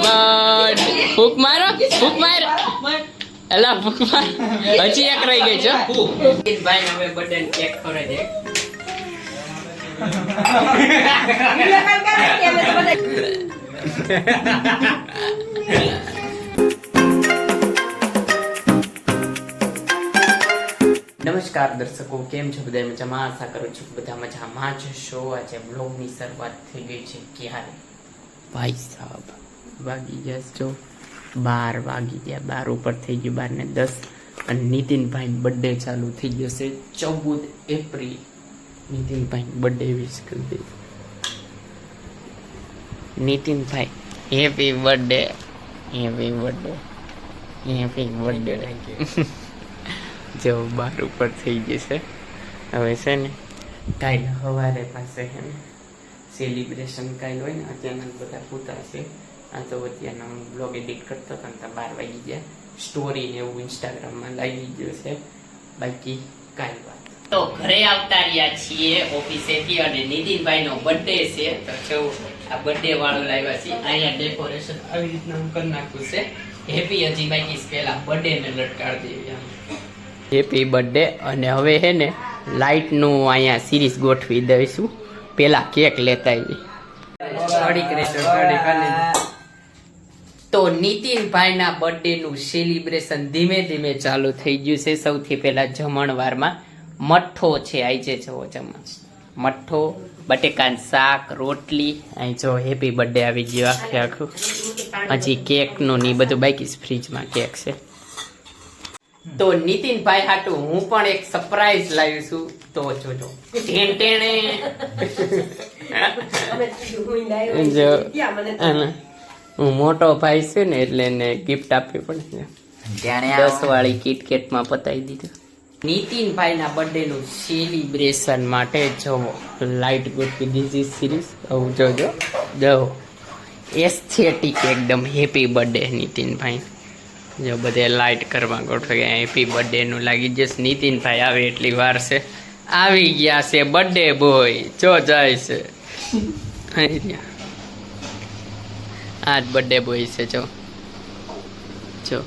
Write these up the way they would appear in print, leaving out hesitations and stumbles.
Birthday ફૂક મારો ફૂક માર એલા ફૂક માર હજી એક રહી ગઈ છે ભાઈ હવે બર્થડે કેક ખવડાવી દે નમસ્કાર દર્શકો, કેમ છો બધા? મજામાં? આશા કરું છું બધા મજામાં જ છો. આજે બ્લોગની શરૂઆત થઈ ગઈ છે ક્યારે ભાઈ સાહેબ વાગી ગયા જો 12 વાગી ગયા, 12 ઉપર થઈ ગયું, 12 ને 10 અને નીતિનભાઈ બર્થડે ચાલુ થઈ ગયો છે 14 એપ્રિલ. નીતિનભાઈ બર્થડે વિશ કરી દે. Nitinbhai happy birthday, happy birthday, happy birthday. Thank you. જો 12 ઉપર થઈ જશે હવે છે ને. કાલ સવારે પાસે છે ને સેલિબ્રેશન કાલ હોય ને, અચાનક બધા પૂતા છે. આ તો અત્યારનો હું બ્લોગ એડિટ કરતો હતો ને તો 12 વાગી ગયા. સ્ટોરી ને એવું ઇન્સ્ટાગ્રામમાં લાગી ગયું છે. બાકી કાલ વાત તો ઘરે આવતા રહ્યા છીએ ઓફિસેથી અને નીતિનભાઈ નો બર્થડે છે તો જો આ બર્થડે વાળો લાવ્યા છે. અહીંયા ડેકોરેશન આવી રીતના હું કરી નાખું છે. હેપી હજી બાકી પહેલા બર્થડે ને લટકાડી દેવી. Happy birthday. અને હવે હે ને લાઇટ નું અહીંયા સિરીઝ ગોઠવી દઈશું. પેલા કેક લેતા આવી તો નીતિનભાઈ ના બર્થડે નું સેલિબ્રેશન ધીમે ધીમે ચાલુ થઈ ગયું છે. સૌથી પહેલા જમણવારમાં મઠ્ઠો છે, આઈ જે જવો જમણ મઠ્ઠો, બટેકાનું શાક, રોટલી. અહીં જો હેપી બર્થડે આવી ગયો આખે આખું. હજી કેક નું ની બધું બાકી ફ્રીજમાં કેક છે. તો નીતિનભાઈ હાટું હું પણ એક સરપ્રાઈઝ લાવ્યું છું. તો જોજો હું મોટો ભાઈ છું ને એટલે એને ગિફ્ટ આપવી પડે. 10 વાળી કિટકેટ માં પતાવી દીધું. નીતિનભાઈ ના બર્થડે નું સેલિબ્રેશન માટે જોવો લાઈટ ગોઠવી દીધી સિરીઝ. આવું જોજો જો એસ્થેટિક એકદમ હેપી બર્થડે નીતિનભાઈ. જો બધે લાઈટ કરવા ગોઠવે ગયા. હેપી બર્થડે નું લાગી જશે. નીતિનભાઈ આવે એટલી વાર છે. આવી ગયા છે બર્થડે બોય. જો જાય છે આ જ બર્થડે બોય છે. જો જો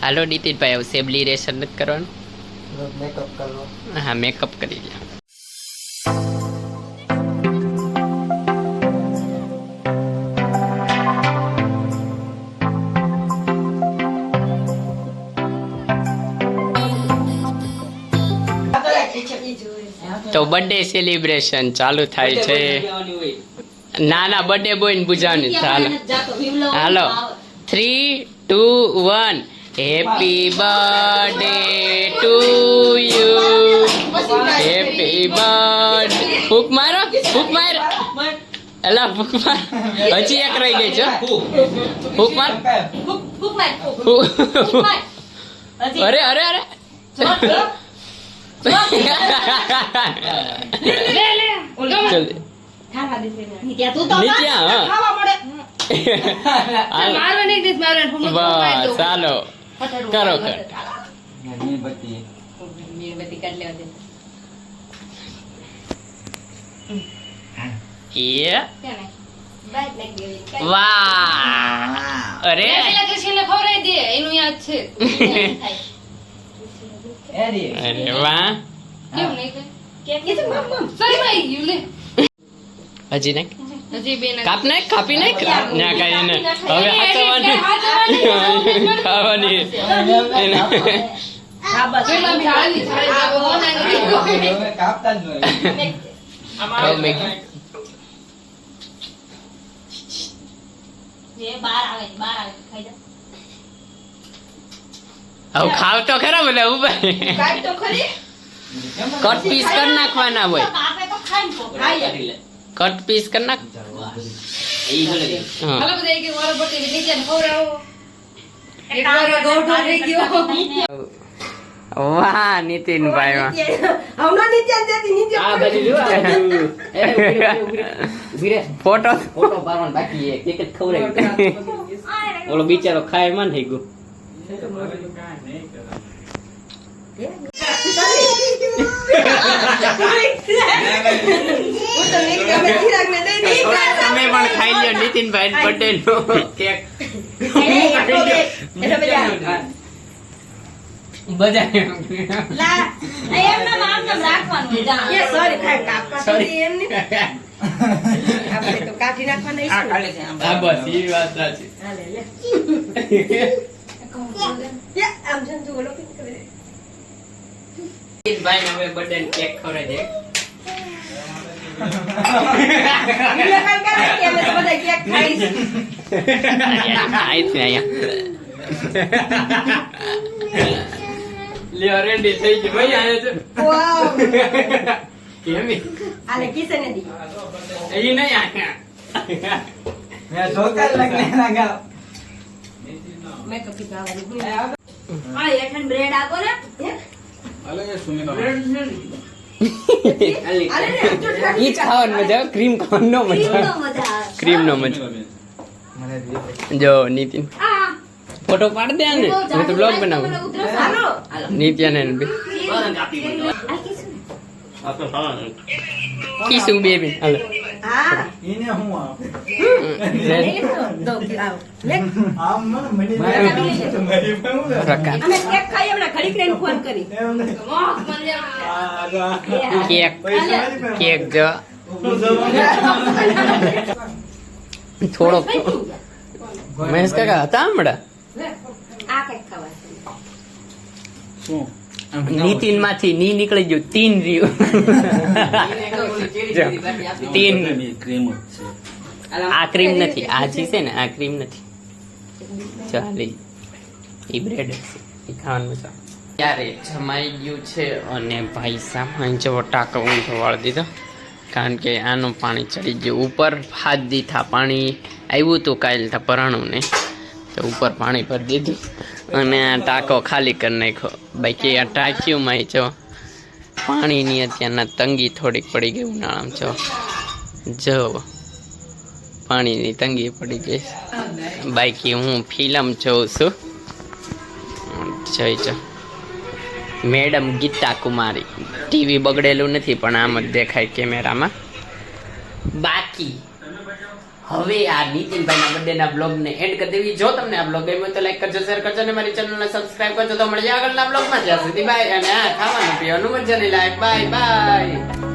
હાલો નીતિનભાઈ આવું સેલિબ્રેશન નથી કરવાનું. મેકઅપ કરવો. હા મેકઅપ કરી લે. તો બર્થડે સેલિબ્રેશન ચાલુ થાય છે. નાના બર્થડે બોય ને બુજાવની. હાલો 3, 2, 1 happy birthday to you. Happy birthday ફૂક મારો ફૂક માર એલા ફૂક માર હજી એક રહી ગઈ છે. ફૂક માર અરે અરે અરે ચાલો કરો વાહ. અરે એનું યાદ છે. અરે વાહ. હજી નહીં કાપ નાખ કાપી નાખ ના કઈ ને હવે ખાવાની હવે ખાવ તો ખરા બોલે કટ પીસ કરી નાખવાના હોય. કટ પીસ કરી નાખ. વાહ નીતિનભાઈ ફોટો ફોટો પાડવાનો બાકી એક જ ખવડાવી. ઓલો બિચારો ખાય માં થઈ ગયો. તમે પણ ખાઈ લ્યો નીતિનભાઈ પટેલ નો કેક ભાઈ હવે બર્થડે કેક ખવડાવી દે લ્યો રેડી થઈ ગયું ભાઈ આને તો કેમી આને કિસને દી એ નહીં આયા मैं धोकर लगने लगा મેં કપી ગાવાની આ એઠન બ્રેડ આપો ને अरे ये सुमित આલે ને જો ઈ જ ખાવાનું મજા આવે ક્રીમ ખાવાનો મજા આવે મજા આવે ક્રીમ નો મજા જો નીતિન આ ફોટો પાડ દે ને હું તો બ્લોગ બનાવું હાલો નિત્યાને બે કીસું બેબી હાલો હા इन्हें हूँ आप દો આવ લે आप मन मनी પ્રકાર અમે કેક ખાઈ હમણાં ઘડીક રહીને ફોન કરી કેક કેક જો થોડો મહેશ કાકા હતા હમણાં આ કઈક ખાવા નીતિન માંથી ની નીકળી ગયું તીન રહ્યું તીન આ ક્રીમ નથી આ ચીઝ છે ને આ ક્રીમ નથી ચાલે એ બ્રેડ છે એ ખાવાનું મજા ત્યારે જમાઈ ગયું છે અને ભાઈ સામાન જેવો ટાંકો ઊંધો વાળી દીધો કારણ કે આનું પાણી ચડી ગયું ઉપર હાથ દીધા પાણી આવ્યું હતું કાલ તા પરાણું ને તો ઉપર પાણી ભરી દીધું અને આ ટાંકો ખાલી કરી નાખ્યો બાકી આ ટાંકીઓમાં જો પાણીની અત્યારના તંગી થોડીક પડી ગઈ ઉનાળામાં જો પાણીની તંગી પડી ગઈ બાકી હું ફિલ્મ જોઉં છું જોઈ જો મેડમ ગીતા કુમારી ટીવી બગડેલું નથી પણ આમ જ દેખાય કેમેરામાં બાકી હવે આ નીતિનભાઈના બર્થડેના બ્લોગને એન્ડ કરી દેવી જો તમને આ બ્લોગ ગમ્યો તો લાઈક કરજો શેર કરજો અને મારી ચેનલને સબસ્ક્રાઇબ કરજો તો મળીએ આગળના બ્લોગમાં જ્યાં સુધી બાય અને આ ખાવાનું પીવાનું મજા નહીં લાઈક બાય બાય